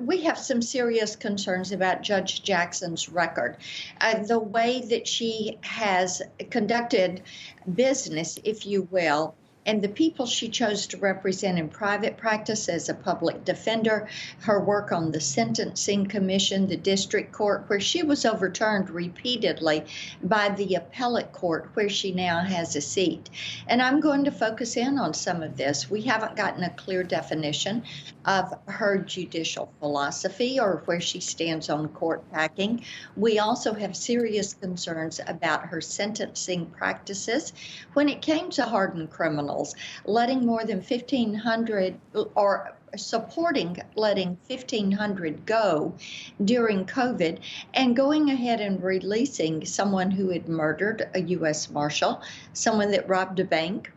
We have some serious concerns about Judge Jackson's record. The way that she has conducted business, if you will, and the people she chose to represent in private practice as a public defender, her work on the Sentencing Commission, the district court, where she was overturned repeatedly by the appellate court, where she now has a seat. And I'm going to focus in on some of this. We haven't gotten a clear definition of her judicial philosophy or where she stands on court packing. We also have serious concerns about her sentencing practices. When it came to hardened criminals, letting more than 1,500 or supporting letting 1,500 go during COVID and going ahead and releasing someone who had murdered a U.S. Marshal, someone that robbed a bank.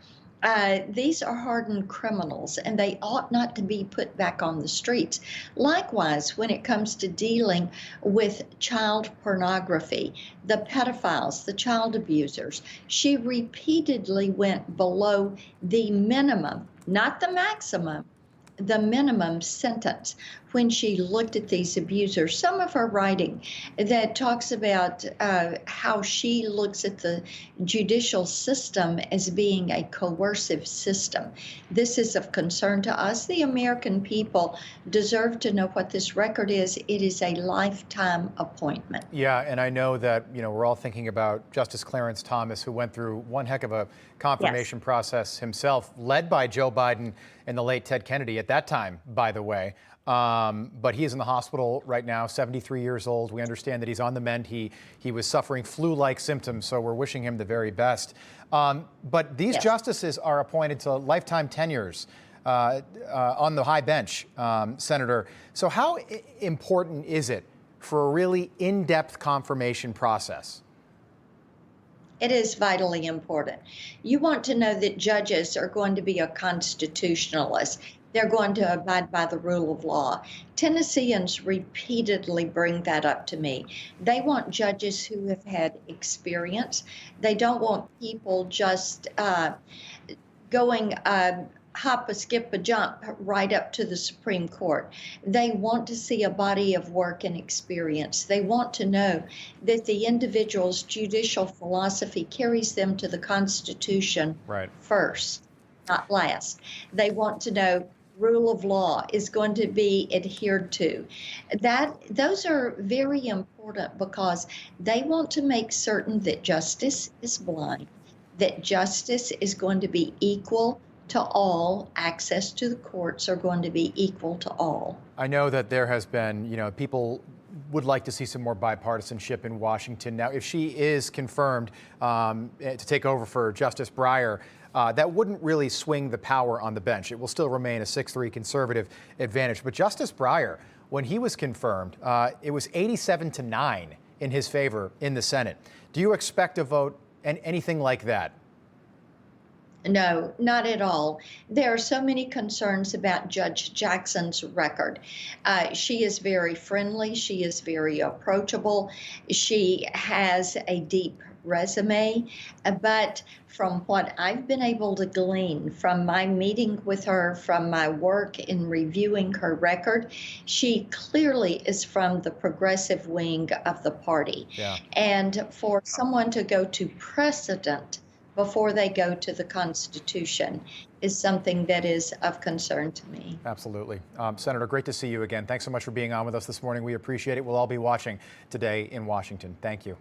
These are hardened criminals, and they ought not to be put back on the streets. Likewise, when it comes to dealing with child pornography, the pedophiles, the child abusers, she repeatedly went below the minimum, not the maximum, the minimum sentence when she looked at these abusers. Some of her writing that talks about how she looks at the judicial system as being a coercive system. This is of concern to us. The American people deserve to know what this record is. It is a lifetime appointment. Yeah, and I know that, we're all thinking about Justice Clarence Thomas, who went through one heck of a confirmation process himself, led by Joe Biden and the late Ted Kennedy at that time, by the way. But he is in the hospital right now, 73 years old. We understand that he's on the mend. He was suffering flu-like symptoms, so we're wishing him the very best. But these justices are appointed to lifetime tenures on the high bench, Senator. So how important is it for a really in-depth confirmation process? It is vitally important. You want to know that judges are going to be a constitutionalist. They're going to abide by the rule of law. Tennesseans repeatedly bring that up to me. They want judges who have had experience. They don't want people just going hop, a skip, a jump right up to the Supreme Court. They want to see a body of work and experience. They want to know that the individual's judicial philosophy carries them to the Constitution first, not last. They want to know rule of law is going to be adhered to. Those are very important because they want to make certain that justice is blind, that justice is going to be equal to all, access to the courts are going to be equal to all. I know that there has been, people would like to see some more bipartisanship in Washington. Now, if she is confirmed to take over for Justice Breyer, that wouldn't really swing the power on the bench. It will still remain a 6-3 conservative advantage. But Justice Breyer, when he was confirmed, it was 87-9 in his favor in the Senate. Do you expect a vote and anything like that? No, not at all. There are so many concerns about Judge Jackson's record. She is very friendly. She is very approachable. She has a deep resume, but from what I've been able to glean from my meeting with her, from my work in reviewing her record, she clearly is from the progressive wing of the party. And for someone to go to precedent before they go to the Constitution is something that is of concern to me. Absolutely. Senator, great to see you again. Thanks so much for being on with us this morning. We appreciate it. We'll all be watching today in Washington. Thank you.